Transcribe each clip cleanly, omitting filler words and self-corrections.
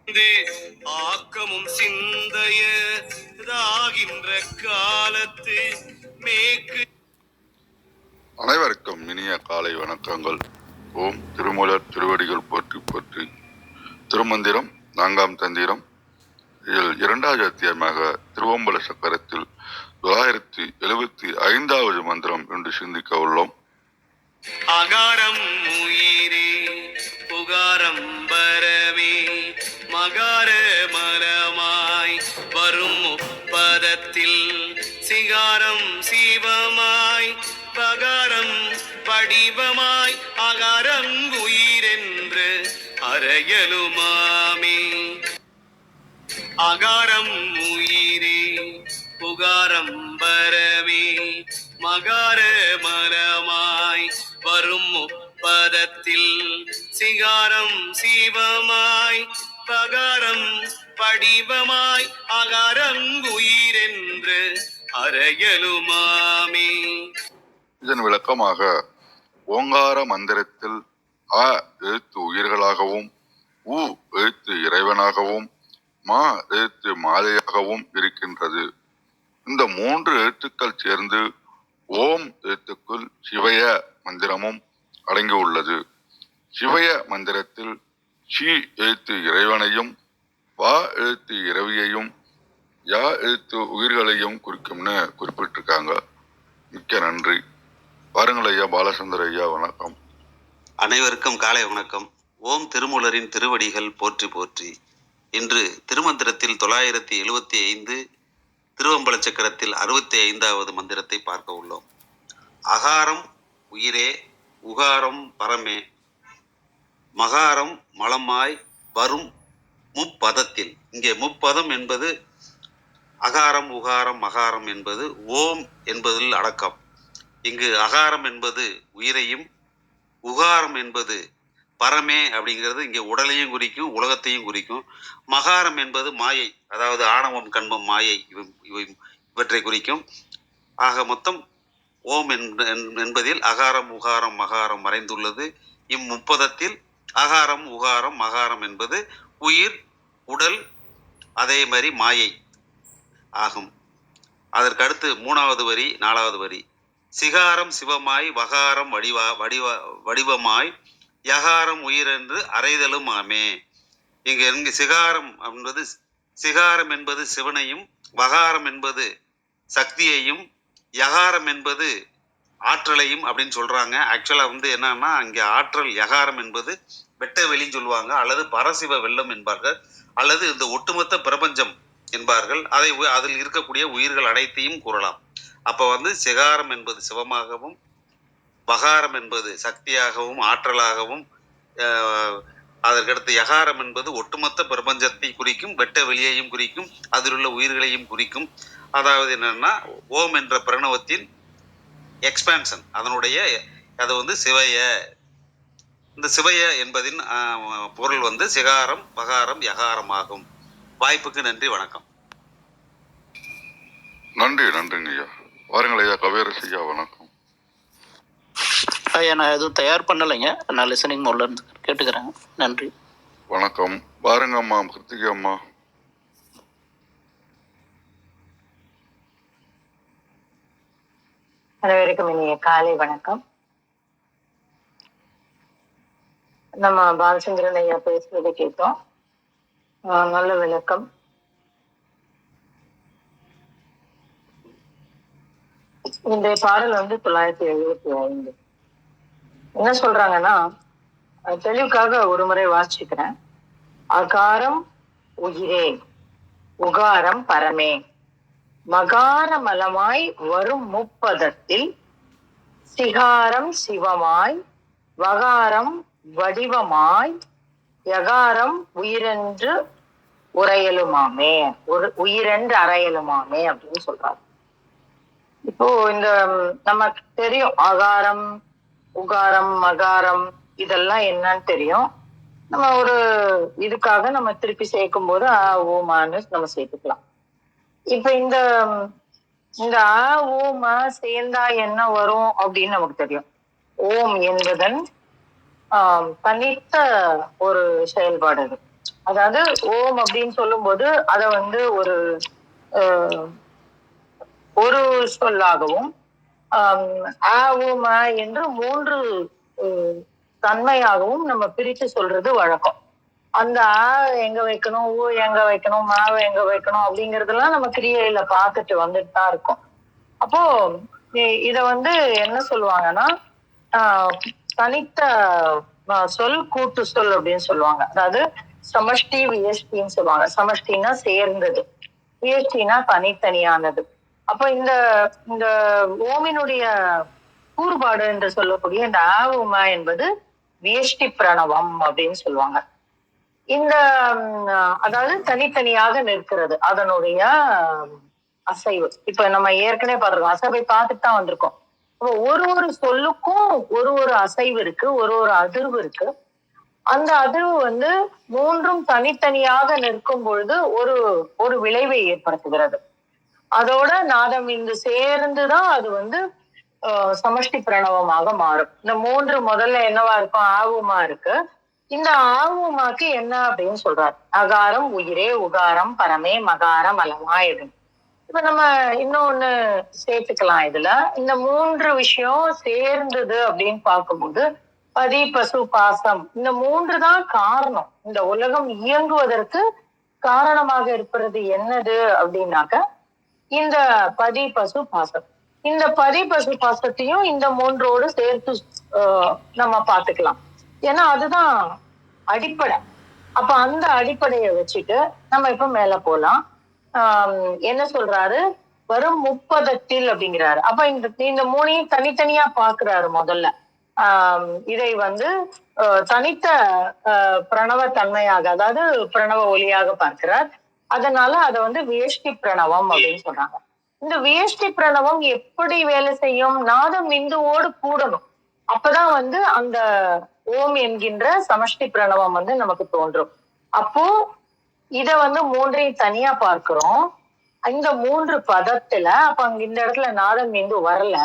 ஆக்கமும் சிந்தையதாகின்ற காலத்து மேற்கு. அனைவருக்கும் இனிய காலை வணக்கங்கள். ஓம் திருமூலர் திருவடிகள் போற்றி போற்றி. திருமந்திரம் 4ஆம் தந்திரம் இதில் 2வது அத்தியாயமாக திருவம்பல சக்கரத்தில் 975வது மந்திரம் என்று சிந்திக்க உள்ளோம். அகாரம் உயிரே புகாரம் பரமே மகார மரமாய் வரும் முப்பதத்தில் சிகாரம் சீவமாய் பகாரம் படிவமாய் அகாரம் உயிரென்று அறையலுமாமே. அகாரம் உயிரே புகாரம் பரமே மகார மரமாய் வரும் முப்பதத்தில் சிகாரம் சீவமாய் பகாரம் படிவமாய் அகாரம் உயிரென்று அறையலுமாமே. இதன் விளக்கமாக ஓங்கார மந்திரத்தில் அ எழுத்து உயிர்களாகவும் உ எழுத்து இறைவனாகவும் மா எழுத்து மாலையாகவும் இருக்கின்றது. இந்த 3 எழுத்துக்கள் சேர்ந்து ஓம் எழுத்துக்குள் சிவய மந்திரமும் அடங்கியுள்ளது. சிவய மந்திரத்தில் ஷி எழுத்து இறைவனையும் வா எழுத்து இரவியையும் யா எழுத்து உயிர்களையும் குறிக்கும்னு குறிப்பிட்டிருக்காங்க. மிக்க நன்றி. பாருங்கள் ஐயா. பாலச்சந்திர ஐயா வணக்கம். அனைவருக்கும் காலை வணக்கம். ஓம் திருமூலரின் திருவடிகள் போற்றி போற்றி. இன்று திருமந்திரத்தில் 975 திருவம்பல சக்கரத்தில் 65வது மந்திரத்தை பார்க்க உள்ளோம். அகாரம் உயிரே உகாரம் பரமே மகாரம் மலமாய் வரும் முப்பதத்தில். இங்கே முப்பதம் என்பது அகாரம் உகாரம் மகாரம் என்பது ஓம் என்பதில் அடக்கம். இங்கு அகாரம் என்பது உயிரையும் உகாரம் என்பது பரமே அப்படிங்கிறது இங்கே உடலையும் குறிக்கும் உலகத்தையும் குறிக்கும். மகாரம் என்பது மாயை, அதாவது ஆணவம் கண்மம் மாயை இவற்றை குறிக்கும். ஆக மொத்தம் ஓம் என்பதில் அகாரம் உகாரம் மகாரம் மறைந்துள்ளது. இம்முப்பதத்தில் அகாரம் உகாரம் மகாரம் என்பது உயிர் உடல் அதே மாதிரி மாயை ஆகும். அதற்கடுத்து 3வது வரி 4வது வரி சிகாரம் சிவமாய் வகாரம் வடிவமாய் யகாரம் உயிரென்று அறைதலும் ஆமே. இங்கு சிகாரம் என்பது சிகாரம் என்பது சிவனையும் வகாரம் என்பது சக்தியையும் யகாரம் என்பது ஆற்றலையும் அப்படின்னு சொல்றாங்க. ஆக்சுவலா என்னன்னா இங்க ஆற்றல் யகாரம் என்பது வெட்ட வெளின்னு சொல்லுவாங்க, அல்லது பரசிவ வெள்ளம் என்பார்கள், அல்லது இந்த ஒட்டுமொத்த பிரபஞ்சம் என்பார்கள். அதில் இருக்கக்கூடிய உயிர்கள் அனைத்தையும் கூறலாம். அப்ப சிகாரம் என்பது சிவமாகவும் வகாரம் என்பது சக்தியாகவும் ஆற்றலாகவும் அதற்கடுத்து யகாரம் என்பது ஒட்டுமொத்த பிரபஞ்சத்தை குறிக்கும், வெட்ட வெளியையும் குறிக்கும், அதில் உள்ள உயிர்களையும் குறிக்கும். அதாவது என்னன்னா ஓம் என்ற பிரணவத்தின் எக்ஸ்பான்ஷன், அதனுடைய அது சிவய. இந்த சிவய என்பதின் பொருள் சிகாரம் வகாரம் யகாரம் ஆகும். வாய்ப்புக்கு நன்றி, வணக்கம். நன்றிங்க ஐயா. வாருங்கள் ஐயா. கவியரசு ஐயா வணக்கம். ஐயா, நான் எதுவும் தயார் பண்ணலைங்க, நான் லிசனிங் மோட்ல இருந்து கேட்டுக்கிறேன். நன்றி, வணக்கம். பாருங்க அம்மா. கிருத்திகை அம்மா. அனைவருக்கும் இனிய காலை வணக்கம். நம்ம பாலச்சந்திரன் ஐயா பேசுறதை கேட்டோம். நல்ல விளக்கம். இந்த பாடல் 975. என்ன சொல்றாங்கன்னா, தெளிவுக்காக ஒரு முறை வாசிச்சுக்கிறேன். அகாரம் உயிரே உகாரம் பரமே மகார மலமாய் வரும் முப்பதத்தில் சிகாரம் சிவமாய் வகாரம் வடிவமாய் யகாரம் உயிரென்று உரையலுமாமே, உயிரென்று அறையலுமாமே அப்படின்னு சொல்றாரு. இப்போ இந்த நமக்கு தெரியும் ஆகாரம் உகாரம் மகாரம் இதெல்லாம் என்னன்னு தெரியும். நம்ம ஒரு இதுக்காக நம்ம திருப்பி சேர்க்கும் போது ஓமான்னு நம்ம சேர்த்துக்கலாம். இப்ப இந்த ஆ ஓம் சேர்ந்தா என்ன வரும் அப்படின்னு நமக்கு தெரியும். ஓம் என்பதன் தனித்த ஒரு செயல்பாடு அது. அதாவது ஓம் அப்படின்னு சொல்லும்போது அத வந்து அஹ், ஒரு சொல்லாகவும் ஆ ஊ ம என்று 3 அஹ், தன்மையாகவும் நம்ம பிரித்து சொல்றது வழக்கம். அந்த ஆ எங்க வைக்கணும், ஊ எங்க வைக்கணும், மாவை எங்க வைக்கணும் அப்படிங்கறதெல்லாம் நம்ம கிரியையில பார்த்துட்டு வந்துட்டு தான் இருக்கோம். அப்போ இத வந்து என்ன சொல்லுவாங்கன்னா ஆஹ் தனித்த சொல் கூட்டு சொல் அப்படின்னு சொல்லுவாங்க. அதாவது சமஷ்டி வியஷ்டின்னு சொல்லுவாங்க. சமஷ்டினா சேர்ந்தது, வியஷ்டினா தனித்தனியானது. அப்ப இந்த இந்த ஓமினுடைய கூறுபாடு என்று சொல்லக்கூடிய இந்த ஆவுமா என்பது வியஷ்டி பிரணவம் அப்படின்னு சொல்லுவாங்க. இந்த அதாவது தனித்தனியாக நிற்கிறது அதனுடைய அசைவு. இப்ப நம்ம ஏற்கனவே பாத்துருக்கோம், அசைவை பார்த்துட்டு தான் வந்திருக்கோம். ஒரு ஒரு சொல்லுக்கும் ஒரு அசைவு இருக்கு, ஒரு அதிர்வு இருக்கு. அந்த அதிர்வு வந்து மூன்றும் தனித்தனியாக நிற்கும் பொழுது ஒரு விளைவை ஏற்படுத்துகிறது. அதோட நாதம் இங்கு சேர்ந்துதான் அது வந்து சமஷ்டி பிரணவமாக மாறும். இந்த 3 முதல்ல என்னவா இருக்கும், ஆவுமா இருக்கு. இந்த ஆவுமாக்கு என்ன அப்படின்னு சொல்றாரு, அகாரம் உயிரே, உகாரம் பரமே, மகாரம் அலமாய் அப்படின்னு. இப்ப நம்ம இன்னொன்னு சேர்த்துக்கலாம் இதுல. இந்த 3 விஷயம் சேர்ந்தது அப்படின்னு பார்க்கும்போது பதி பசு பாசம் இந்த 3 தான் காரணம். இந்த உலகம் இயங்குவதற்கு காரணமாக இருப்பது என்னது அப்படின்னாக்க இந்த பதி பசு பாசம். இந்த பதி பசு பாசத்தையும் இந்த 3ஓடு சேர்த்து நம்ம பார்த்துக்கலாம். ஏன்னா அதுதான் அடிப்படை. அப்ப அந்த அடிப்படையை வச்சுட்டு நம்ம இப்ப மேல போலாம். என்ன சொல்றாரு, வரும் 30 அப்படிங்கிறாரு. அப்ப இந்த 3ஐயும் தனித்தனியா பாக்குறாரு முதல்ல. இதை வந்து தனித்த பிரணவ தன்மையாக, அதாவது பிரணவ ஒலியாக பார்க்கிறார். அதனால அதை வந்து வியஷ்டி பிரணவம் அப்படின்னு சொல்றாங்க. இந்த வியஷ்டி பிரணவம் எப்படி வேலை செய்யும், நாதம் விந்துவோடு கூடணும். அப்பதான் வந்து அந்த ஓம் என்கின்ற சமஷ்டி பிரணவம் வந்து நமக்கு தோன்றும். அப்போ இத வந்து 3ஐயும் தனியா பார்க்கிறோம். இந்த 3 பதத்துல அப்ப அங்க இந்த இடத்துல நாதம் விந்து வரல,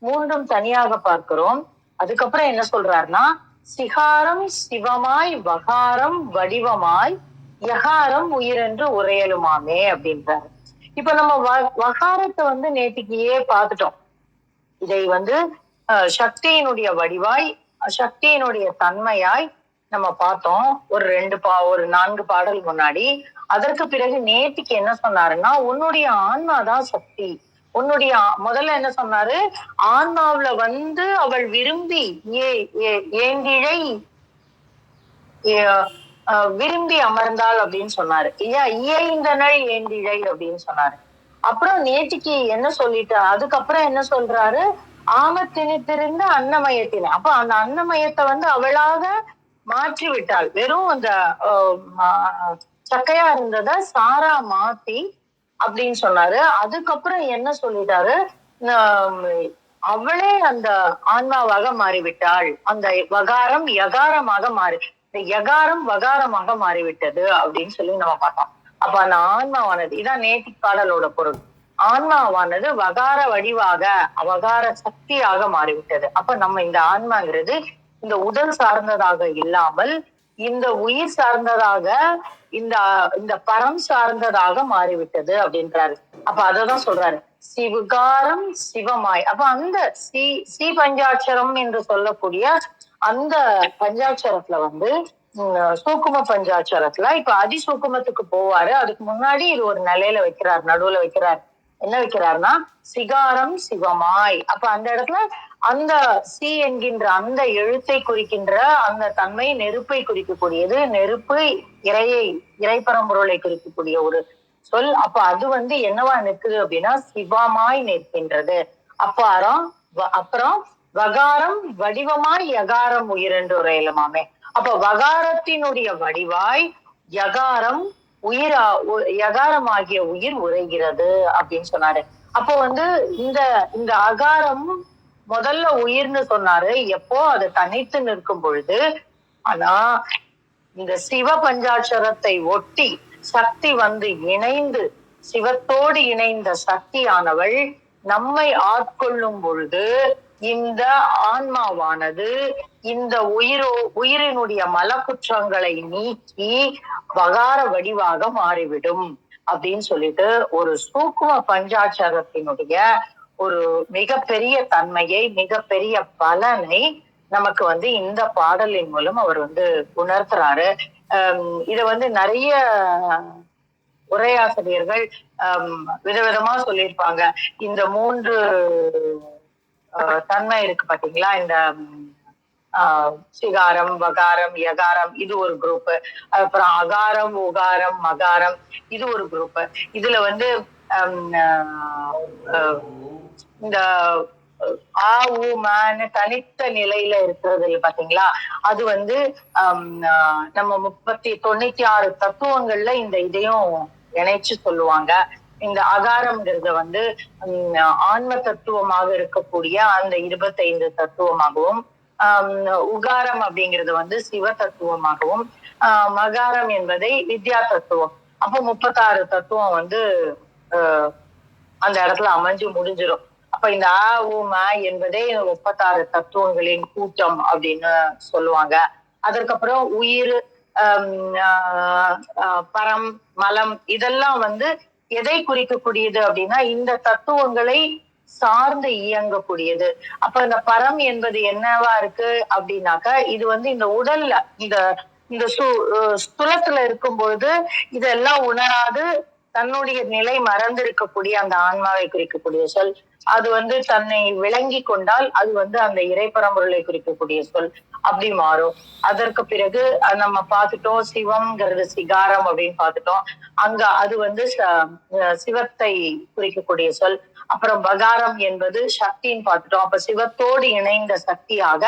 3ம் தனியாக பார்க்கிறோம். அதுக்கப்புறம் என்ன சொல்றாருன்னா, சிகாரம் சிவமாய், வகாரம் வடிவமாய், யகாரம் உயிரென்று உரையலுமாமே அப்படின்றாரு. இப்ப நம்ம வகாரத்தை வந்து நேத்திக்கையே பார்த்துட்டோம். இதை வந்து சக்தியினுடைய வடிவாய், சக்தியினுடைய தன்மையாய் நம்ம பார்த்தோம் ஒரு 4 பாடல் முன்னாடி. அதற்கு பிறகு நேத்திக்கு என்ன சொன்னாருன்னா, உன்னுடைய ஆன்மாதான் சக்தி. உன்னுடைய முதல்ல என்ன சொன்னாரு, ஆன்மாவுல வந்து அவள் விரும்பி ஏந்திழை விரும்பி அமர்ந்தாள் அப்படின்னு சொன்னாரு. இயைந்தனள் ஏந்திழை அப்படின்னு சொன்னாரு. அப்புறம் நேத்திக்கு என்ன சொல்லிட்டு அதுக்கப்புறம் என்ன சொல்றாரு, ஆமத்தினித்திருந்த அன்னமயத்தின. அப்ப அந்த அன்னமயத்தை வந்து அவளாக மாற்றி விட்டாள். வெறும் அந்த சக்கையா இருந்தத சாரா மாத்தி அப்படின்னு சொன்னாரு. அதுக்கப்புறம் என்ன சொல்லிட்டாரு, அவளே அந்த ஆன்மாவாக மாறிவிட்டாள். அந்த வகாரம் யகாரமாக இந்த யகாரம் வகாரமாக மாறிவிட்டது அப்படின்னு சொல்லி நம்ம பார்த்தோம். அப்ப அந்த ஆன்மாவானது, இதான் நேத்தி பாடலோட பொருள், ஆன்மாவானது வகார வடிவாக அவகார சக்தியாக மாறிவிட்டது. அப்ப நம்ம இந்த ஆன்மாங்கிறது இந்த உடல் சார்ந்ததாக இல்லாமல் இந்த உயிர் சார்ந்ததாக, இந்த பரம் சார்ந்ததாக மாறிவிட்டது அப்படின்றாரு. அப்ப அததான் சொல்றாரு, சிவகாரம் சிவமாய். அப்ப அந்த சி பஞ்சாட்சரம் என்று சொல்லக்கூடிய அந்த பஞ்சாட்சரத்துல வந்து சூக்கும பஞ்சாட்சரத்துல இப்ப அதிசூக்குமத்துக்கு போவாரு. அதுக்கு முன்னாடி இது ஒரு நிலையில வைக்கிறார், நடுவுல வைக்கிறார். என்ன வைக்கிறாருன்னா, சிகாரம் சிவமாய். அப்ப அந்த இடத்துல அந்த சி என்கின்ற அந்த எழுத்தை குறிக்கின்ற அந்த தன்மை நெருப்பை குறிக்கக்கூடியது. நெருப்பு இறைப்பரம்பொருளை குறிக்கக்கூடிய ஒரு சொல். அப்ப அது வந்து என்னவா நிற்குது அப்படின்னா சிவமாய் நிற்கின்றது. அப்புறம் வகாரம் வடிவமாய் யகாரம் உயிரென்று உரையலுமாமே. அப்ப வகாரத்தினுடைய வடிவாய் யகாரம் யகாரமாகிய உயிர் உரைகிறது அப்படின்னு சொன்னாரு. அப்போ வந்து இந்த அகாரம் முதல்ல உயிர்னு சொன்னாரு எப்போ அது தனித்து நிற்கும் பொழுது. ஆனா இந்த சிவ பஞ்சாட்சரத்தை ஒட்டி சக்தி வந்து இணைந்து, சிவத்தோடு இணைந்த சக்தியானவள் நம்மை ஆட்கொள்ளும் பொழுது இந்த ஆன்மாவானது இந்த உயிரினுடைய மலக்குற்றங்களை நீக்கி வகார வடிவாக மாறிவிடும் அப்படின்னு சொல்லிட்டு ஒரு சூக்கும பஞ்சாட்சரத்தினுடைய ஒரு மிகப்பெரிய தன்மையை, மிகப்பெரிய பலனை நமக்கு இந்த பாடலின் மூலம் அவர் உணர்த்துறாரு. இத நிறைய உரையாசிரியர்கள் விதவிதமா சொல்லியிருப்பாங்க. இந்த 3 தன்மை இருக்கு பாத்தீங்களா, இந்த சிகாரம், வகாரம், யகாரம், இது ஒரு குரூப். அப்புறம் அகாரம், உகாரம், மகாரம், இது ஒரு குரூப். இதுல இந்த ஆ ஊ மன்னு தனித்த நிலையில இருக்கிறது பாத்தீங்களா, அது நம்ம 96 தத்துவங்கள்ல இந்த இதையும் இணைச்சு சொல்லுவாங்க. இந்த அகாரம்ங்கிறத ஆன்ம தத்துவமாக இருக்கக்கூடிய அந்த 25 தத்துவமாகவும், உகாரம் அப்படிங்கிறது சிவ தத்துவமாகவும், மகாரம் என்பதை வித்யா தத்துவம். அப்போ 36 தத்துவம் அந்த இடத்துல அமைஞ்சு முடிஞ்சிடும். அப்ப இந்த ஆ ஊ ம என்பதே 36 தத்துவங்களின் கூட்டம் அப்படின்னு சொல்லுவாங்க. அதற்கப்புறம் உயிர், பரம், மலம், இதெல்லாம் எதை குறிக்கக்கூடியது அப்படின்னா இந்த தத்துவங்களை சார்ந்து இயங்கக்கூடியது. அப்ப இந்த பரம் என்பது என்னவா இருக்கு அப்படின்னாக்கா, இது இந்த உடல்ல இந்த ஸ்தூலத்துல இருக்கும் பொழுது இதெல்லாம் உணராது தன்னுடைய நிலை மறந்து இருக்கக்கூடிய அந்த ஆன்மாவை குறிக்கக்கூடிய சொல். அது தன்னை விளங்கி கொண்டால் அது அந்த இறைப்பரம்பொருளை குறிக்கக்கூடிய சொல் அப்படி மாறும். அதற்கு பிறகு நம்ம பார்த்துட்டோம், சிவம்ங்கிறது சிகாரம் அப்படின்னு பார்த்துட்டோம். அங்க அது சிவத்தை குறிக்கக்கூடிய சொல். அப்புறம் பகாரம் என்பது சக்தின்னு பார்த்துட்டோம். அப்ப சிவத்தோடு இணைந்த சக்தியாக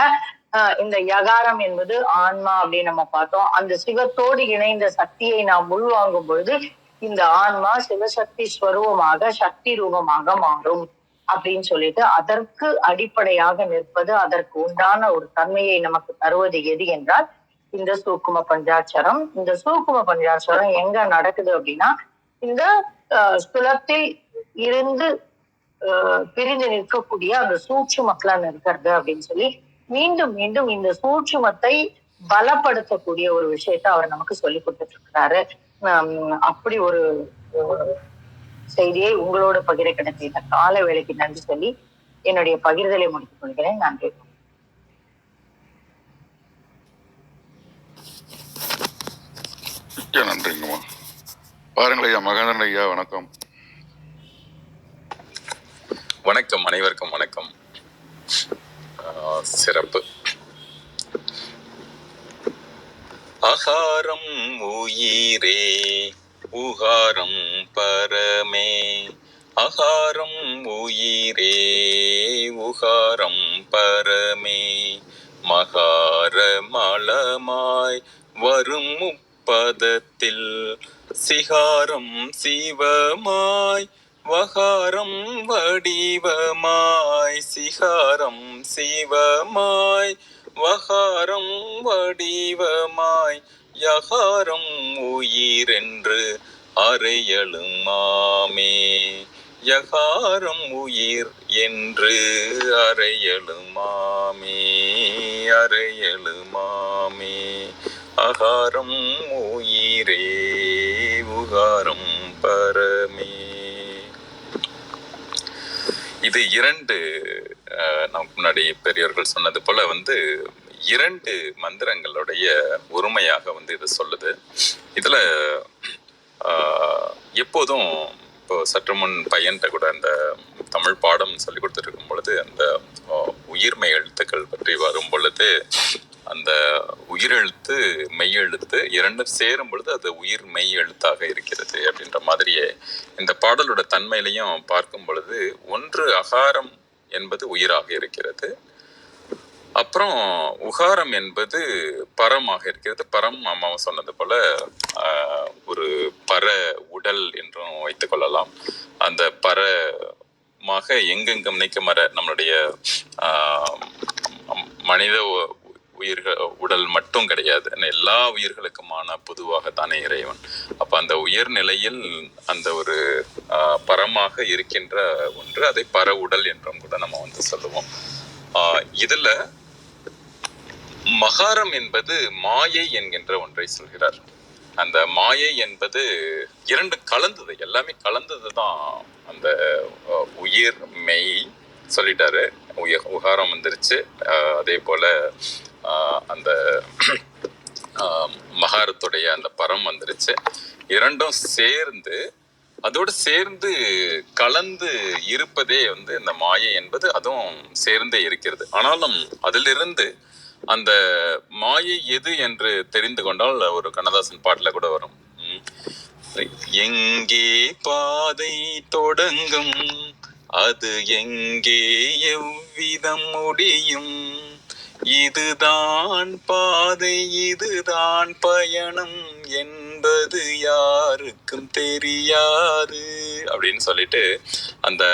இந்த யகாரம் என்பது ஆன்மா அப்படின்னு நம்ம பார்த்தோம். அந்த சிவத்தோடு இணைந்த சக்தியை நாம் உள்வாங்கும் பொழுது இந்த ஆன்மா சிவசக்தி ஸ்வரூபமாக, சக்தி ரூபமாக மாறும் அப்படின்னு சொல்லிட்டு அதற்கு அடிப்படையாக நிற்பது, அதற்கு உண்டான ஒரு தன்மையை நமக்கு தருவது எது என்றால் இந்த சூக்கும பஞ்சாட்சரம். இந்த சூக்கும பஞ்சாட்சரம் எங்க நடக்குது அப்படின்னா இந்த ஸ்தூலத்தில் இருந்து பிரிந்து நிற்கக்கூடிய அந்த சூட்சுமத்துல நிற்கிறது அப்படின்னு சொல்லி மீண்டும் மீண்டும் இந்த சூட்சுமத்தை பலப்படுத்தக்கூடிய ஒரு விஷயத்த அவர் நமக்கு சொல்லி கொடுத்துட்டு இருக்கிறாரு. அப்படி ஒரு செய்தியை உங்களோட பகிர கிடைத்த இந்த கால வேளைக்கு நன்றி சொல்லி என்னுடைய பகிர்தலை முடித்துக் கொள்கிறேன். நன்றி. நன்றிங்கம்மா. பாருங்கள் ஐயா, மகேந்திரன் ஐயா, வணக்கம். வணக்கம், அனைவருக்கும் வணக்கம். சிறப்பு. அகாரம் உயிரே உகாரம் பரமே, அகாரம் உயிரே உகாரம் பரமே, மகார மலமாய் வரும் முப்பதத்தில் சிகாரம் சிவமாய் வகாரம் வடிவமாய், சிகாரம் சிவமாய் வகாரம் வடிவமாய், யகாரம் உயிரென்று அறையலுமாமே, யகாரம் உயிர் என்று அறையலுமாமே, அறையலுமாமே, அகாரம் உயிரே உகாரம் பரமே. இது 2 நமக்கு முன்னாடி பெரியவர்கள் சொன்னது போல 2 மந்திரங்களுடைய ஒருமையாக இது சொல்லுது. இதுல எப்போதும் இப்போ சற்று முன் பையன்கிட்ட கூட அந்த தமிழ் பாடம் சொல்லி கொடுத்துட்டு இருக்கும் பொழுது அந்த உயிர்மெய் எழுத்துக்கள் பற்றி வரும் பொழுது அந்த உயிரெழுத்து மெய்யெழுத்து 2 சேரும் பொழுது அது உயிர் மெய் எழுத்தாக இருக்கிறது அப்படின்ற மாதிரியே இந்த பாடலோட தன்மையிலையும் பார்க்கும் பொழுது ஒன்று அகாரம் என்பது உயிராக இருக்கிறது, அப்புறம் உகாரம் என்பது பரமாக இருக்கிறது. பரம் அம்மாவும் சொன்னது போல ஒரு பர உடல் என்றும் வைத்துக் கொள்ளலாம். அந்த பரமாக எங்கெங்கும் நிற்க நம்மளுடைய மனித உயிர்கள் உடல் மட்டும் கிடையாது, எல்லா உயிர்களுக்குமான பொதுவாகத்தானே இறைவன். அப்ப அந்த உயர்நிலையில் அந்த ஒரு பரமாக இருக்கின்ற ஒன்று, அதை பர உடல் என்றும் கூட நம்ம சொல்லுவோம். இதுல மகாரம் என்பது மாயை என்கின்ற ஒன்றை சொல்கிறார். அந்த மாயை என்பது இரண்டு கலந்தது, எல்லாமே கலந்தது தான் அந்த உயிர் மெய் சொல்லிட்டாரு. உகாரம் வந்துருச்சு. அதே போல அந்த மகாரத்துடைய அந்த பரம் வந்துருச்சு. இரண்டும் சேர்ந்து அதோடு சேர்ந்து கலந்து இருப்பதே வந்து இந்த மாயை என்பது அதுவும் சேர்ந்தே இருக்கிறது. ஆனாலும் அதிலிருந்து அந்த மாயை எது என்று தெரிந்து கொண்டால் ஒரு கண்ணதாசன் பாட்டுல கூட வரும், எங்கே பாதை தொடங்கும் அது எங்கே எவ்விதம் முடியும், இதுதான் பாதை இதுதான் பயணம் என்பது யாருக்கும் தெரியாது அப்படின்னு சொல்லிட்டு அந்த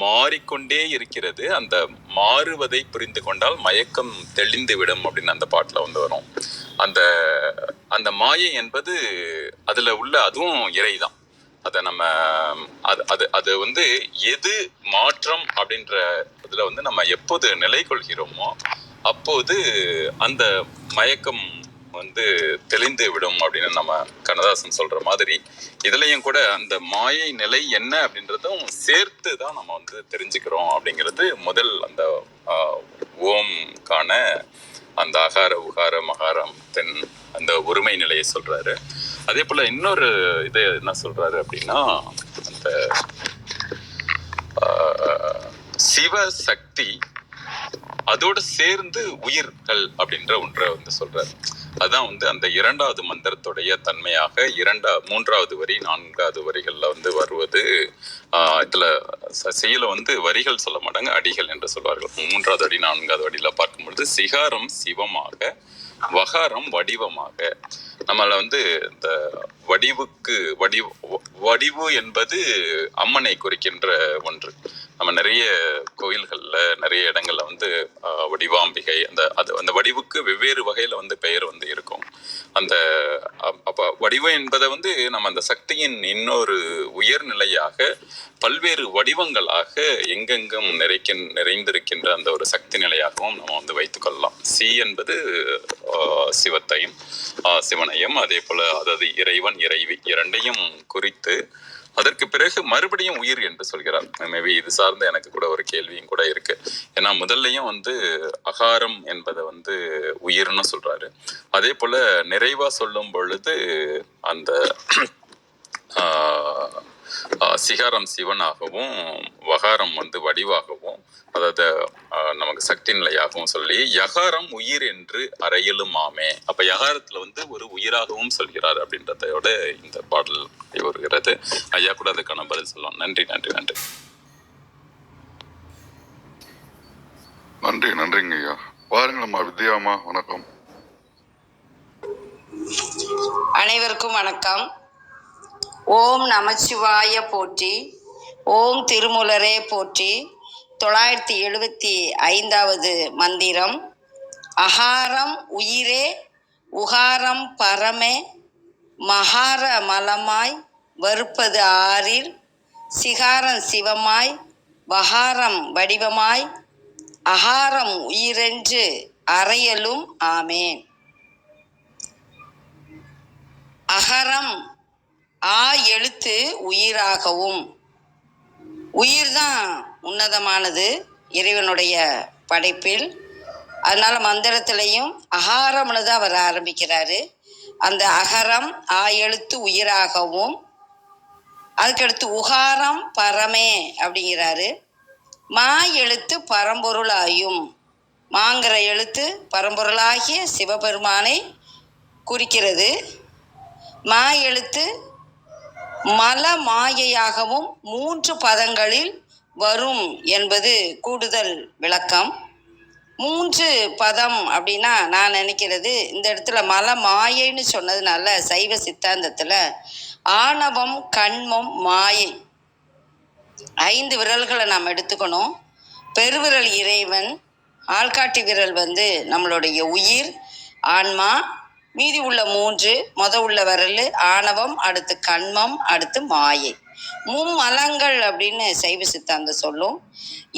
மாறிக்கொண்டே இருக்கிறது. அந்த மாறுவதை புரிந்து கொண்டால் மயக்கம் தெளிந்து விடும் அப்படின்னு அந்த பாட்டுல வந்து வரும். அந்த அந்த மாயை என்பது அதுல உள்ள அதுவும் இறைதான். அதை நம்ம அது வந்து எது மாற்றம் அப்படின்ற இதுல வந்து நம்ம எப்போது நிலை கொள்கிறோமோ அப்போது அந்த மயக்கம் வந்து தெளிந்து விடும் அப்படின்னு நம்ம கண்ணதாசன் சொல்ற மாதிரி இதுலயும் கூட அந்த மாயை நிலை என்ன அப்படின்றதும் சேர்த்து தான் நம்ம வந்து தெரிஞ்சுக்கிறோம் அப்படிங்கிறது முதல் அந்த ஓம்கான அந்த அகார உகார மகாரம் தென் அந்த ஒருமை நிலையை சொல்றாரு. அதே போல இன்னொரு இது என்ன சொல்றாரு அப்படின்னா, அந்த சிவசக்தி அதோடு சேர்ந்து உயிர்கள் அப்படின்ற ஒன்றை வந்து சொல்றாரு. அதான் வந்து அந்த இரண்டாவது மந்திரத்துடைய தன்மையாக மூன்றாவது வரி 4வது வரிகள்ல வந்து வருவது. இதுல செய்யல வந்து வரிகள் சொல்ல மாட்டாங்க, அடிகள் என்று சொல்வார்கள். 3வது அடி 4வது அடியில பார்க்கும்பொழுது சிகாரம் சிவமாக வகாரம் வடிவமாக. நம்மள வந்து இந்த வடிவு என்பது அம்மனை குறிக்கின்ற ஒன்று. நம்ம நிறைய கோயில்கள்ல நிறைய இடங்கள்ல வந்து வடிவாம்பிகை அந்த வடிவுக்கு வெவ்வேறு வகையில வந்து பெயர் வந்து இருக்கும். அப்ப வடிவு என்பதை வந்து நம்ம அந்த சக்தியின் இன்னொரு உயர்நிலையாக பல்வேறு வடிவங்களாக எங்கெங்கும் நிறைந்திருக்கின்ற அந்த ஒரு சக்தி நிலையாகவும் நம்ம வந்து வைத்துக் கொள்ளலாம். சி என்பது சிவனையும் அதே போல அதாவது இறைவன் இறைவி இரண்டையும் குறித்து அதற்கு பிறகு மறுபடியும் உயிர் என்று சொல்கிறார். மேபி இது சார்ந்த எனக்கு கூட ஒரு கேள்வியும் கூட இருக்கு. ஏன்னா முதல்லையும் வந்து அகாரம் என்பதை வந்து உயிர்னு சொல்றாரு. அதே போல நிறைவா சொல்லும் பொழுது அந்த சிகாரம் சிவனாகவும் வகாரம் வந்து வடிவாகவும் அதாவது நமக்கு சக்தி நிலையாகவும் சொல்லி யகாரம் உயிர் என்று அறையலும் ஆமே. அப்ப யகாரத்துல வந்து ஒரு உயிராகவும் சொல்கிறார் அப்படின்றதையோட இந்த பாடல் வருகிறது. ஐயா கூட அதுக்கான பதில் சொல்லலாம். நன்றி நன்றி நன்றி நன்றி நன்றிங்க ஐயா. பாருங்கம்மா வித்யாமா, வணக்கம். அனைவருக்கும் வணக்கம். ஓம் நமச்சிவாய போற்றி, ஓம் திருமூலரே போற்றி. 975வது மந்திரம். அகாரம் உயிரே உகாரம் பரமே மகார மலமாய் வறுப்பது ஆறில் சிகாரம் சிவமாய் வகாரம் வடிவமாய் அகாரம் உயிரென்று அறையலும் ஆமேன். அகரம் ஆ எழுத்து உயிராகவும், உயிர்தான் உன்னதமானது இறைவனுடைய படைப்பில். அதனால மந்திரத்திலையும் அகாரம்னு தான் அவர் ஆரம்பிக்கிறாரு. அந்த அகரம் ஆ எழுத்து உயிராகவும், அதுக்கடுத்து உகாரம் பரமே அப்படிங்கிறாரு. மா எழுத்து பரம்பொருளாயும், மாங்கிற எழுத்து பரம்பொருளாகிய சிவபெருமானை குறிக்கிறது. மா எழுத்து மல மாயையாகவும் 3 பதங்களில் வரும் என்பது கூடுதல் விளக்கம். 3 பதம் அப்படின்னா நான் நினைக்கிறது இந்த இடத்துல மல மாயைன்னு சொன்னதுனால சைவ சித்தாந்தத்துல ஆணவம் கண்மம் மாயை 5 விரல்களை நாம் எடுத்துக்கணும். பெருவிரல் இறைவன், ஆள்காட்டி விரல் வந்து நம்மளுடைய உயிர் ஆன்மா, மீதி உள்ள 3 உள்ள விரல் ஆணவம், அடுத்து கண்மம், அடுத்து மாயை. மும்மலங்கள் அப்படின்னு சைவ சித்தாந்தம் சொல்லும்.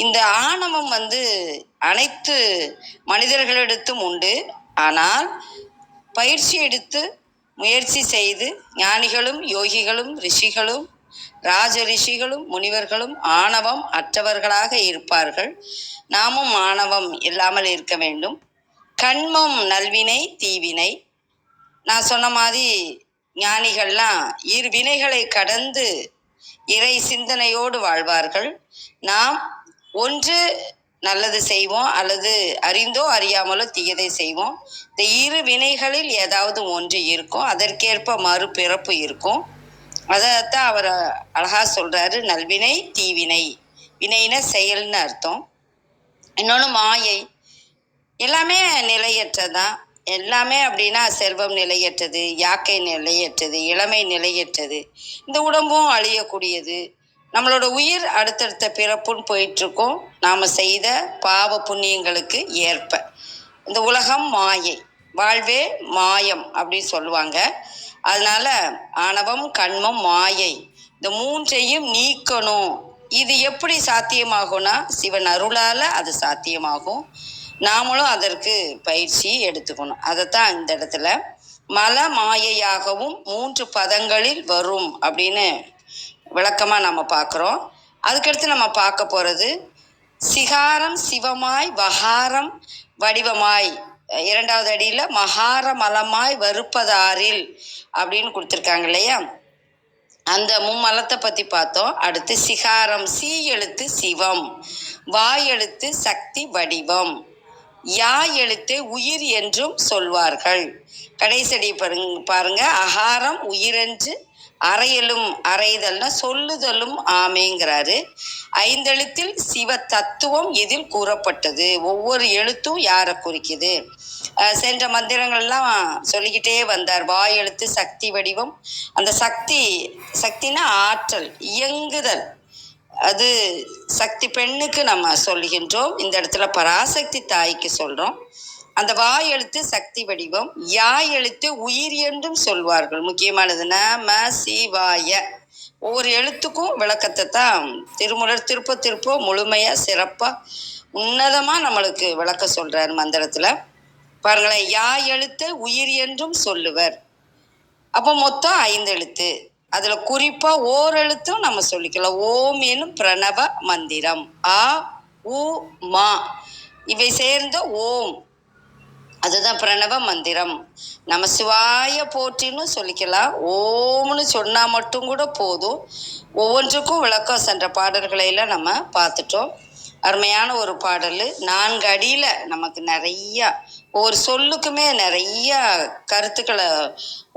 இந்த ஆணவம் வந்து அனைத்து மனிதர்களிடத்தும் உண்டு. ஆனால் பயிற்சி எடுத்து முயற்சி செய்து ஞானிகளும் யோகிகளும் ரிஷிகளும் ராஜ ரிஷிகளும் முனிவர்களும் ஆணவம் அற்றவர்களாக இருப்பார்கள். நாமும் ஆணவம் இல்லாமல் இருக்க வேண்டும். கண்மம் நல்வினை தீவினை. நான் சொன்ன மாதிரி ஞானிகள்லாம் இரு வினைகளை கடந்து இறை சிந்தனையோடு வாழ்வார்கள். நாம் ஒன்று நல்லது செய்வோம், அல்லது அறிந்தோ அறியாமலோ தீயதை செய்வோம். இந்த இரு வினைகளில் ஏதாவது ஒன்று இருக்கும், அதற்கேற்ப மறுபிறப்பு இருக்கும். அதைத்தான் அவர் அழகா சொல்றாரு, நல்வினை தீவினை. வினைன செயல்னு அர்த்தம். இன்னொன்று மாயை. எல்லாமே நிலையற்றதான். எல்லாமே அப்படின்னா செல்வம் நிலையற்றது, யாக்கை நிலையற்றது, இளமை நிலையற்றது, இந்த உடம்பும் அழியக்கூடியது. நம்மளோட உயிர் அடுத்தடுத்த பிறப்புன்னு போயிட்டுருக்கோம், நாம் செய்த பாவ புண்ணியங்களுக்கு ஏற்ப. இந்த உலகம் மாயை, வாழ்வே மாயம் அப்படின்னு சொல்லுவாங்க. அதனால ஆணவம் கண்மம் மாயை இந்த மூன்றையும் நீக்கணும். இது எப்படி சாத்தியமாகும்னா சிவன் அருளால் அது சாத்தியமாகும். நாமளும் அதற்கு பயிற்சி எடுத்துக்கணும். அதைத்தான் இந்த இடத்துல மல மாயையாகவும் 3 பதங்களில் வரும் அப்படின்னு விளக்கமாக நம்ம பார்க்குறோம். அதுக்கடுத்து நம்ம பார்க்க போகிறது சிகாரம் சிவமாய் வகாரம் வடிவமாய், 2வது அடியில் மகார மலமாய் வருப்பதாரில் அப்படின்னு கொடுத்துருக்காங்க இல்லையா. அந்த மும்மலத்தை பற்றி பார்த்தோம். அடுத்து சிகாரம், சி எழுத்து சிவம், வாய் எழுத்து சக்தி வடிவம், யா எழுத்தை உயிர் என்றும் சொல்வார்கள். கடைசடி பாருங்க, அகாரம் உயிரென்று அறையலும், அறைதல்னா சொல்லுதலும் ஆமேங்கிறாரு. 5 எழுத்தில் சிவ தத்துவம் இதில் கூறப்பட்டது. ஒவ்வொரு எழுத்தும் யாரை குறிக்குது? சென்ற மந்திரங்கள்லாம் சொல்லிக்கிட்டே வந்தார். வாய் எழுத்து சக்தி வடிவம். அந்த சக்தினா ஆற்றல், இயங்குதல். அது சக்தி பெண்ணுக்கு நம்ம சொல்லுகின்றோம். இந்த இடத்துல பராசக்தி தாய்க்கு சொல்றோம். அந்த வாய் எழுத்து சக்தி வடிவம், யா எழுத்து உயிர் என்றும் சொல்வார்கள். முக்கியமானது நம சிவாய. ஒவ்வொரு எழுத்துக்கும் விளக்கத்தை தான் திருமூலர் திருப்ப முழுமையா சிறப்பா உன்னதமா நம்மளுக்கு விளக்க சொல்றார் மந்திரத்துல. பாருங்களேன், யா எழுத்து உயிர் என்றும் சொல்லுவர். அப்போ மொத்தம் 5 எழுத்து. அதுல குறிப்பா ஓரெழுத்தும் நம்ம சொல்லிக்கலாம். ஓம் எனும் பிரணவ மந்திரம், ஆ உ மா இவை சேர்ந்த ஓம், அதுதான் பிரணவ மந்திரம். நம்ம சிவாய போற்றின்னு சொல்லிக்கலாம். ஓம்னு சொன்னா மட்டும் கூட போதும். ஒவ்வொன்றுக்கும் விளக்கம் சென்ற பாடல்களை எல்லாம் நம்ம பார்த்துட்டோம். அருமையான ஒரு பாடல். 4 அடியில நமக்கு நிறைய ஒரு சொல்லுக்குமே நிறைய கருத்துக்களை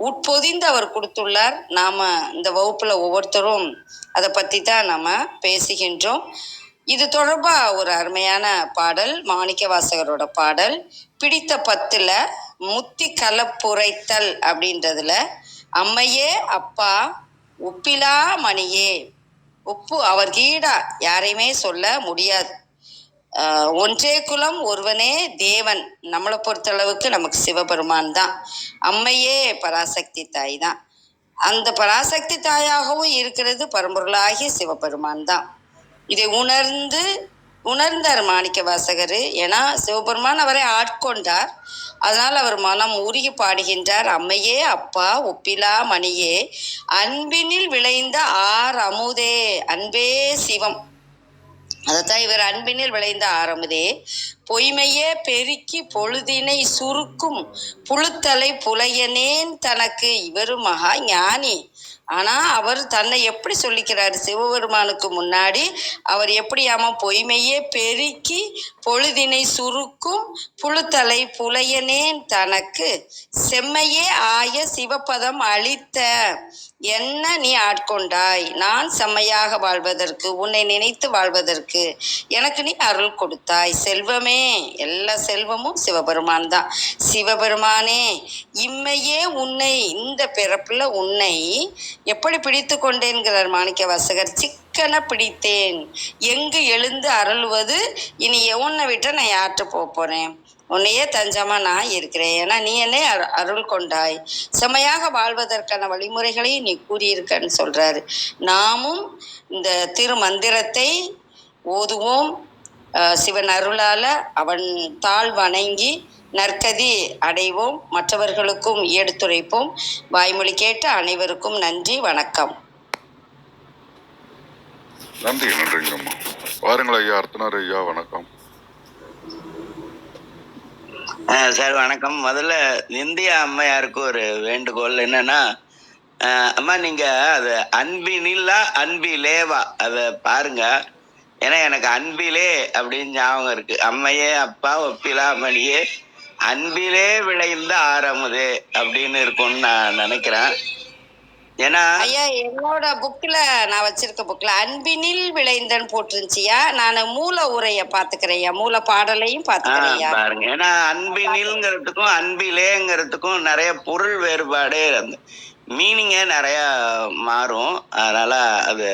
உட்பொதிந்து அவர் கொடுத்துள்ளார். நாம இந்த வகுப்புல ஒவ்வொருத்தரும் அதை பத்தி தான் நம்ம பேசுகின்றோம். இது தொடர்பா ஒரு அருமையான பாடல், மாணிக்க வாசகரோட பாடல். பிடித்த 10ல் முத்தி கலப்புரைத்தல் அப்படின்றதுல, அம்மையே அப்பா உப்பிலா மணியே, உப்பு அவர் கீடா யாரையுமே சொல்ல முடியாது. ஒன்றே குலம் ஒருவனே தேவன். நம்மளை பொறுத்தளவுக்கு நமக்கு சிவபெருமான் தான். அம்மையே பராசக்தி தாய் தான். அந்த பராசக்தி தாயாகவும் இருக்கிறது பரம்பொருளாகிய சிவபெருமான் தான். இதை உணர்ந்தார் மாணிக்க வாசகர். ஏன்னா சிவபெருமான் அவரை ஆட்கொண்டார். அதனால் அவர் மனம் உருகி பாடுகின்றார். அம்மையே அப்பா ஒப்பிலா மணியே, அன்பினில் விளைந்த அமுதே, அன்பே சிவம். அதைத்தான் இவர் அன்பினில் விளைந்த ஆரமுதே, பொய்மையே பெருக்கி பொழுதினை சுருக்கும் புழுத்தலை புலையனேன் தனக்கு. இவர் மகா ஞானி. ஆனா அவர் தன்னை எப்படி சொல்லிக்கிறாரு? சிவபெருமானுக்கு முன்னாடி அவர் எப்படியாம பொய்மையே பெருக்கி பொழுதினை சுருக்கும் புழுத்தலை புலையனேன் தனக்கு, செம்மையே ஆய சிவபதம் அளித்த என்ன நீ ஆட்கொண்டாய். நான் செம்மையாக வாழ்வதற்கு, உன்னை நினைத்து வாழ்வதற்கு எனக்கு நீ அருள் கொடுத்தாய். செல்வமே, எல்லா செல்வமும் சிவபெருமான் தான். சிவபெருமானே, இம்மையே உன்னை, இந்த பிறப்புல உன்னை எப்படி பிடித்து கொண்டேன்கிறார் மாணிக்க வாசகர். சிக்கன பிடித்தேன், எங்கு எழுந்து அருள்வது. இனி உன்னை விட்டு நான் யார்கிட்ட போறேன்? உன்னையே தஞ்சமா நான் இருக்கிறேன். ஏன்னா நீ என்னை அருள் கொண்டாய். செம்மையாக வாழ்வதற்கான வழிமுறைகளை நீ கூறியிருக்கன்னு சொல்றாரு. நாமும் இந்த திருமந்திரத்தை ஓதுவோம். சிவன் அருளால அவன் தாழ் வணங்கி நற்கதி அடைவோம், மற்றவர்களுக்கும் எடுத்துரைப்போம். வாய்மொழி கேட்ட அனைவருக்கும் நன்றி, வணக்கம். நன்றிங்கம்மா. வாருங்கள் ஐயா, அர்த்தனார் ஐயா, வணக்கம். சார் வணக்கம். முதல்ல இந்திய அம்மையாருக்கு ஒரு வேண்டுகோள் என்னன்னா, அம்மா நீங்க அது அன்பினில்லா அன்பிலேவா அதை பாருங்க. ஏன்னா எனக்கு அன்பிலே அப்படின்னு ஞாபகம் இருக்கு. அம்மையே அப்பா ஒப்பிலா மணியே அன்பிலே விளைந்த ஆரமுதே அப்படின்னு இருக்கும்னு நான் நினைக்கிறேன். ஏன்னா ஐயா என்னோட புக்ல நான் வச்சிருக்க புக்ல அன்பினில் விளைந்தன்னு போட்டுருந்துச்சியா. நான் மூல உரைய பாத்துக்கிறேன், மூல பாடலையும் பாத்துக்கிறேன் பாருங்க. ஏன்னா அன்பினில்ங்கிறதுக்கும் அன்பிலேங்கிறதுக்கும் நிறைய பொருள் வேறுபாடு, மீனிங்கே நிறைய மாறும். அதனால அது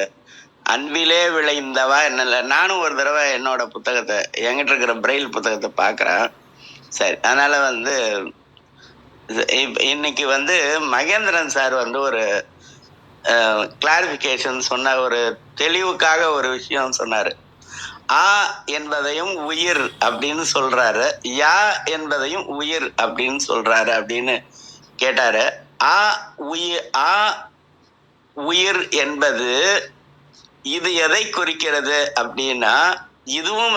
அன்பிலே விளைந்தவா என்ன. நானும் ஒரு தடவை என்னோட புத்தகத்தை, என்கிட்ட இருக்கிற பிரெயில் புத்தகத்தை பார்க்குறேன். சரி, அதனால இன்னைக்கு மகேந்திரன் சார் ஒரு கிளாரிஃபிகேஷன் சொன்ன, ஒரு தெளிவுக்காக ஒரு விஷயம் சொன்னாரு. ஆ என்பதையும் உயிர் அப்படின்னு சொல்றாரு, யா என்பதையும் உயிர் அப்படின்னு சொல்றாரு அப்படின்னு கேட்டாரு. உயிர் என்பது இது எதை குறிக்கிறது அப்படின்னா, இதுவும்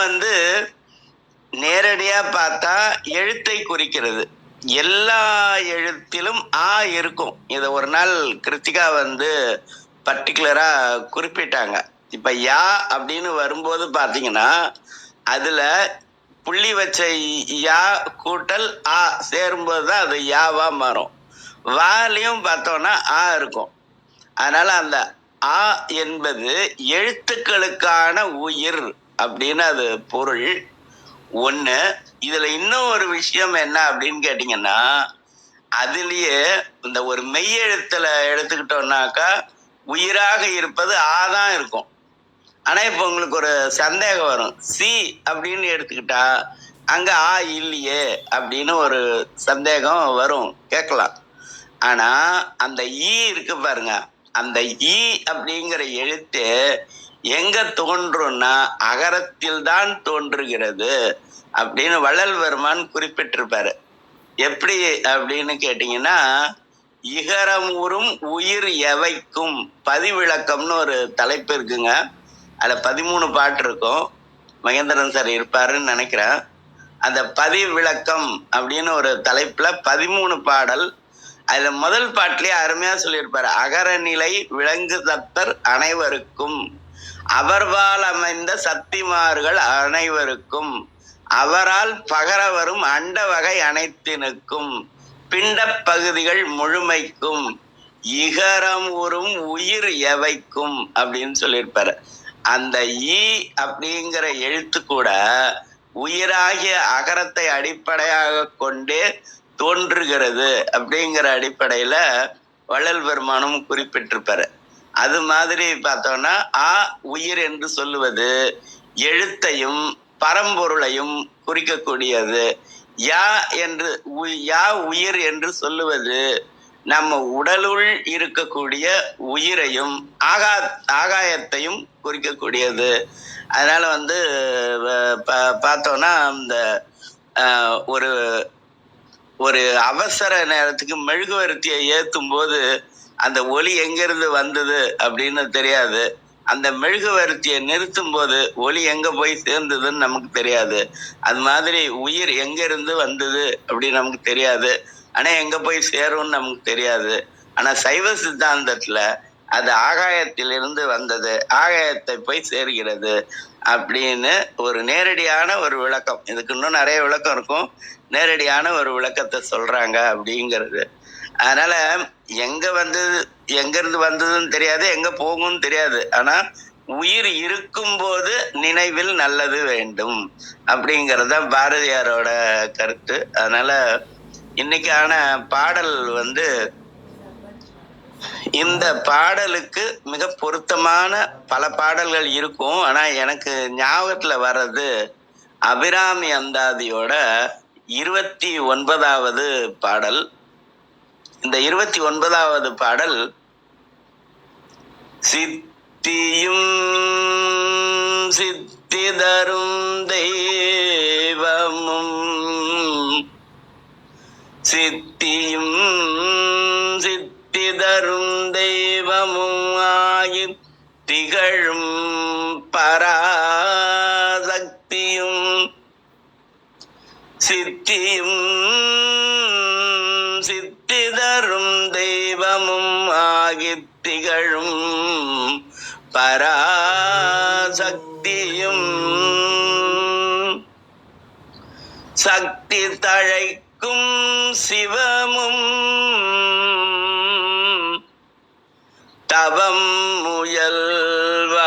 நேரடியா பார்த்தா எழுத்தை குறிக்கிறது. எல்லா எழுத்திலும் ஆ இருக்கும். இதை ஒரு நாள் கிருத்திகா பர்டிகுலரா குறிப்பிட்டாங்க. இப்ப யா அப்படின்னு வரும்போது பாத்தீங்கன்னா, அதுல புள்ளி வச்ச யா கூட்டல் ஆ சேரும்போதுதான் அது யாவா மாறும். வாலையும் பார்த்தோம்னா ஆ இருக்கும். அதனால அந்த ஆ என்பது எழுத்துக்களுக்கான உயிர் அப்படின்னு அது பொருள் ஒண்ணு. இதுல இன்னும் ஒரு விஷயம் என்ன அப்படின்னு கேட்டீங்கன்னா, அதுலயே இந்த ஒரு மெய்யெழுத்துல எடுத்துக்கிட்டோம்னாக்கா உயிராக இருப்பது ஆ தான் இருக்கும். ஆனா இப்ப உங்களுக்கு ஒரு சந்தேகம் வரும், சி அப்படின்னு எடுத்துக்கிட்டா அங்க ஆ இல்லையே அப்படின்னு ஒரு சந்தேகம் வரும், கேட்கலாம். ஆனா அந்த ஈ இருக்கு பாருங்க, அந்த ஈ அப்படிங்கிற எழுத்து எங்க தோன்றும்னா அகரத்தில் தான் தோன்றுகிறது அப்படின்னு வள்ளல்வர்மான் குறிப்பிட்டிருப்பாரு. எப்படி அப்படின்னு கேட்டீங்கன்னா, இகரமுறும் உயிர் எவைக்கும் பதிவிளக்கம்னு ஒரு தலைப்பு இருக்குங்க. அதுல 13 பாட்டு இருக்கும். மகேந்திரன் சார் இருப்பாருன்னு நினைக்கிறேன். அந்த பதிவிளக்கம் அப்படின்னு ஒரு தலைப்புல 13 பாடல். அதுல முதல் பாட்டிலேயே அருமையா சொல்லியிருப்பாரு, அகரநிலை விலங்கு தத்தர் அனைவருக்கும், அவர்பால் அமைந்த சத்திமார்கள் அனைவருக்கும், அவரால் பகர வரும் அண்ட வகை அனைத்தினுக்கும், பிண்ட பகுதிகள் முழுமைக்கும், இகரம் உறும் உயிர் எவைக்கும் அப்படின்னு சொல்லியிருப்பாரு. அந்த ஈ அப்படிங்கிற எழுத்து கூட உயிராகிய அகரத்தை அடிப்படையாக கொண்டே தோன்றுகிறது அப்படிங்கிற அடிப்படையில வள்ளல் பெருமானும் குறிப்பிட்டிருப்பாரு. அது மாதிரி பார்த்தோம்னா ஆ உயிர் என்று சொல்லுவது எழுத்தையும் பரம்பொருளையும் குறிக்கக்கூடியது. யா உயிர் என்று சொல்லுவது நம்ம உடலுள் இருக்கக்கூடிய உயிரையும் ஆகாயத்தையும் குறிக்கக்கூடியது. அதனால பார்த்தோம்னா இந்த ஒரு ஒரு அவசர நேரத்துக்கு மெழுகுவர்த்தியை ஏற்றும் போது அந்த ஒளி எங்கிருந்து வந்தது அப்படின்னு தெரியாது. அந்த மெழுகுவர்த்தியை நிறுத்தும் போது ஒளி எங்க போய் சேர்ந்ததுன்னு நமக்கு தெரியாது. அது மாதிரி உயிர் எங்க இருந்து வந்தது அப்படின்னு நமக்கு தெரியாது, ஆனா எங்க போய் சேரும்னு நமக்கு தெரியாது. ஆனா சைவ சித்தாந்தத்துல அது ஆகாயத்திலிருந்து வந்தது, ஆகாயத்தை போய் சேர்கிறது அப்படின்னு ஒரு நேரடியான ஒரு விளக்கம். இதுக்கு இன்னும் நிறைய விளக்கம் இருக்கும், நேரடியான ஒரு விளக்கத்தை சொல்றாங்க அப்படிங்கிறது. அதனால எங்க இருந்து வந்ததுன்னு தெரியாது, எங்க போகும்னு தெரியாது. ஆனா உயிர் இருக்கும்போது நினைவில் நல்லது வேண்டும் அப்படிங்கறத பாரதியாரோட கருத்து. அதனால இன்னைக்கான பாடல் இந்த பாடலுக்கு மிக பொருத்தமான பல பாடல்கள் இருக்கும். ஆனா எனக்கு ஞாபகத்துல வர்றது அபிராமி அந்தாதியோட 29வது பாடல். இந்த 29வது பாடல், சித்தியும் சித்திதரும் தெய்வமும் சித்தியும் சித்திதரும் தெய்வமும் ஆகி திகழும் பராசக்தியும் சித்தியும் சித்திதரும் தெய்வமும் ஆகி திகழும் பராசக்தியும் சக்தி தழைக்கும் சிவமும் தவம் முயல்வார்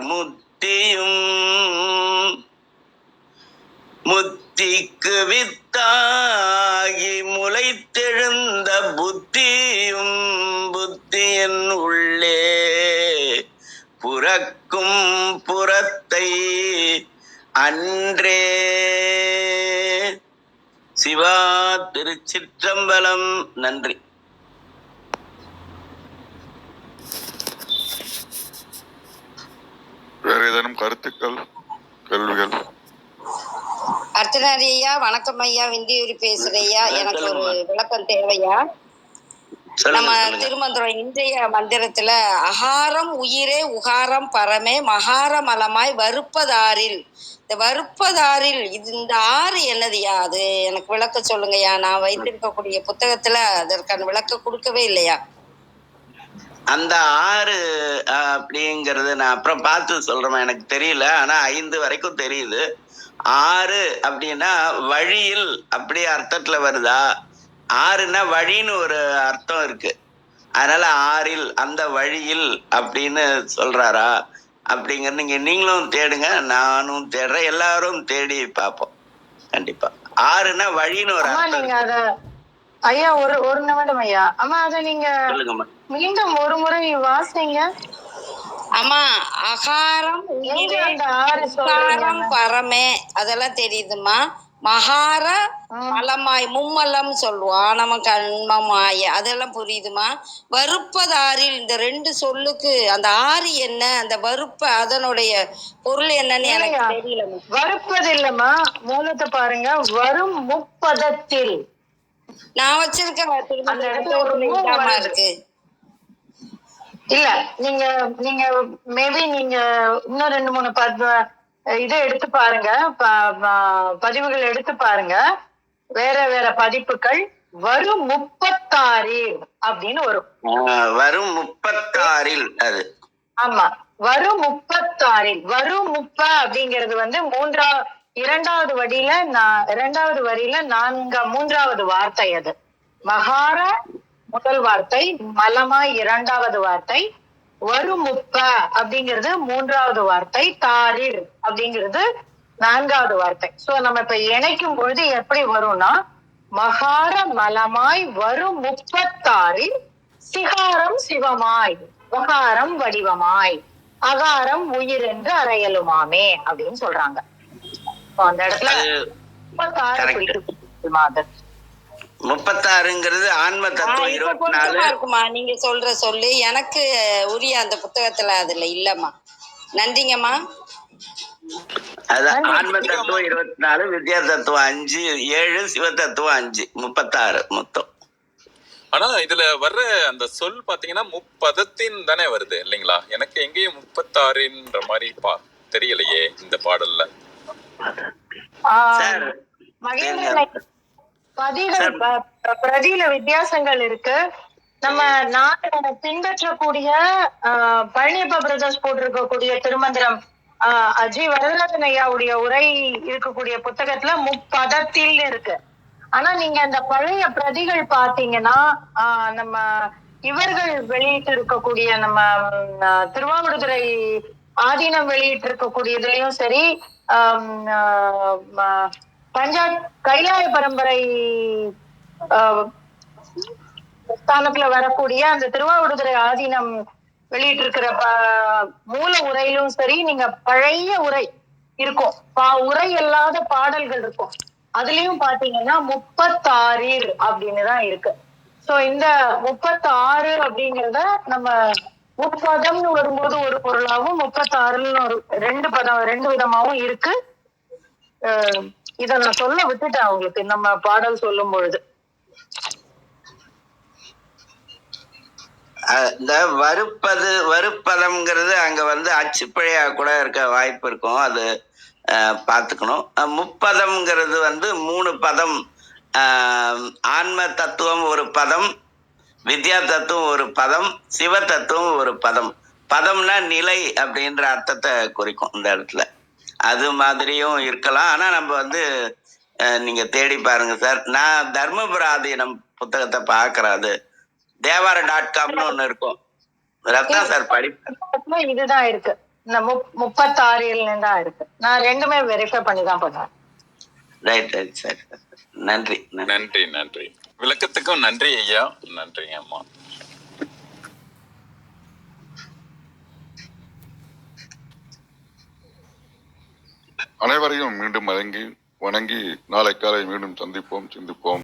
முத்தியும் முத்திக்கு வித்தாகி முளைத்தெழுந்த புத்தியும் புத்தியின் உள்ளே புறக்கும் புறத்தை அன்றே. சிவா திருச்சிற்றம்பலம். நன்றி. வேற ஏதேனும் கருத்துக்கள், கேள்விகள்? அர்த்தநாரி ஐயா, வணக்கம் ஐயா. விந்தியூரி பேசுறையா. எனக்கு ஒரு விளக்கம் தேவையா? நம்ம திருமந்திரம் இன்றைய மந்திரத்துல அகாரம் உயிரே உகாரம் பரமே மகார மலமாய் வறுப்பதாரில், இந்த வறுப்பதாரில் இது இந்த ஆறு என்னதுயா? அது எனக்கு விளக்க சொல்லுங்கய்யா. நான் வைத்திருக்கக்கூடிய புத்தகத்துல அதற்கான விளக்கம் கொடுக்கவே இல்லையா? அந்த ஆறு அப்படிங்கறது நான் அப்புறம் பார்த்து சொல்றேன், எனக்கு தெரியல. ஆனா 5 வரைக்கும் தெரியுது. ஆறு அப்படின்னா வழியில் அப்படி அர்த்தத்துல வருதா? ஆறுன்னா வழின்னு ஒரு அர்த்தம் இருக்கு. அதனால ஆறில் அந்த வழியில் அப்படின்னு சொல்றாரா அப்படிங்கிற நீங்களும் தேடுங்க, நானும் தேடுறேன், எல்லாரும் தேடி பார்ப்போம். கண்டிப்பா ஆறுன்னா வழின்னு ஒரு நீங்க அத ஐயா ஒரு நிமிடம் ஐயா. அம்மா அத நீங்க மீண்டும் ஒரு முறை வாசிங்க. ஆமா, அகாரம் பரமே அதெல்லாம் தெரியுதுமா. மகார மலமாய் மும்மலம் சொல்லுவோம், நமக்கு அன்மமாய அதெல்லாம் புரியுதுமா. வறுப்பதாரில் இந்த 2 சொல்லுக்கு அந்த ஆறு என்ன, அந்த வறுப்ப அதனுடைய பொருள் என்னன்னு எனக்கு தெரியல. வறுப்பது இல்லம்மா, மூலத்தை பாருங்க. வரும் முப்பதத்தில் நான் வச்சிருக்கேன் இருக்கு. இல்ல நீங்க நீங்க மேபி நீங்க இன்னும் 2-3 இதை எடுத்து பாருங்க, பதிவுகள் எடுத்து பாருங்க. வேற வேற பதிப்புகள் வரும் 36 அப்படின்னு வரும். வரும் 36 அது. ஆமா, வரும் 36. வரும் 30 அப்படிங்கிறது வந்து 2வது வரியில 3வது வார்த்தை. அது மகார முதல் வார்த்தை, மலமாய் 2வது வார்த்தை, வரும் 30 அப்படிங்கிறது 3வது வார்த்தை, தாரிர் அப்படிங்கிறது 4வது வார்த்தை. சோ நம்ம இப்ப இணைக்கும் பொழுது எப்படி வரும்னா, மகார மலமாய் வரும் 36 சிகாரம் சிவமாய் வகாரம் வடிவமாய் அகாரம் உயிர் என்று அறையலுமாமே அப்படின்னு சொல்றாங்க. அந்த இடத்துல 36ங்கிறது ஆன்ம தத்துவம் 24 இருக்குமா? நீங்க சொல்ற சொல்லு எனக்கு உரிய அந்த புத்தகத்துல அதுல இல்லம்மா. நன்றிங்கம்மா. அதான் ஆன்ம தத்துவம் 24, வித்யா தத்துவம் 5, 7, சிவ தத்துவம் 5, 36 மொத்தம். ஆனா இதுல வர்ற அந்த சொல் பாத்தீங்கன்னா முப்பதத்தின் தானே வருது இல்லைங்களா? எனக்கு எங்கேயும் 36ன்ற மாதிரி தெரியலையே இந்த பாடல்ல. பிரதியில வித்தியாசங்கள் இருக்கு. நம்ம பின்பற்றக்கூடிய பழனியப்பா பிரதர்ஸ் போட்டிருக்கக்கூடிய திருமந்திரம் அஜி வரதராஜன் ஐயாவுடைய உரை இருக்கக்கூடிய புத்தகத்துல முப்பதத்தில் இருக்கு. ஆனா நீங்க அந்த பழைய பிரதிகள் பாத்தீங்கன்னா நம்ம இவர்கள் வெளியிட்டு இருக்கக்கூடிய நம்ம திருவாவடுதுறை ஆதீனம் வெளியிட்டு இருக்கக்கூடியதுலயும் சரி, கைலாய பரம்பரை ஸ்தானத்துல வரக்கூடிய அந்த திருவாவடுதுறை ஆதீனம் வெளியிட்டு இருக்கிற மூல உரையிலும் சரி, நீங்க பழைய உரை இருக்கும், உரை இல்லாத பாடல்கள் இருக்கும், அதுலயும் பாத்தீங்கன்னா 36 அப்படின்னு தான் இருக்கு. சோ இந்த 36 அப்படிங்கிறத நம்ம முப்பதம்னு வரும்போது ஒரு பொருளாகவும் 36ன்னு ஒரு ரெண்டு விதமாவும் இருக்கு. இத நான் சொல்ல விட்டுட்டேன் அவங்களுக்கு நம்ம பாடல் சொல்லும் பொழுது. இந்த வறுப்பதம்ங்கிறது அங்க வந்து அச்சுப்பிழையா கூட இருக்க வாய்ப்பு இருக்கும். அது பார்த்துக்கணும். முப்பதம்ங்கிறது வந்து 3 பதம். ஆன்ம தத்துவம் ஒரு பதம், வித்யா தத்துவம் ஒரு பதம், சிவ தத்துவம் ஒரு பதம். பதம்னா நிலை அப்படின்ற அர்த்தத்தை குறிக்கும் இந்த இடத்துல. அது மாதிரியும் இருக்கலாம். ஆனா நம்ம வந்து நீங்க தேடி பாருங்க சார். நான் தர்மபுர ஆதீனம் புத்தகத்தை பார்க்கறேன். அது தேவார.comனு ஒண்ணு இருக்கும். ரத்னா சார் படிப்பு இதுதான் இருக்கு. இந்த 36 தான் இருக்கு. நான் ரெண்டுமே வெரிஃபை பண்ணி தான் பண்ணேன். Right sir. நன்றி. நன்றி நன்றி. விளக்கத்துக்கும் நன்றி ஐயா. நன்றி அம்மா. அனைவரையும் மீண்டும் வணங்கி நாளை காலை மீண்டும் சந்திப்போம், சிந்திப்போம்.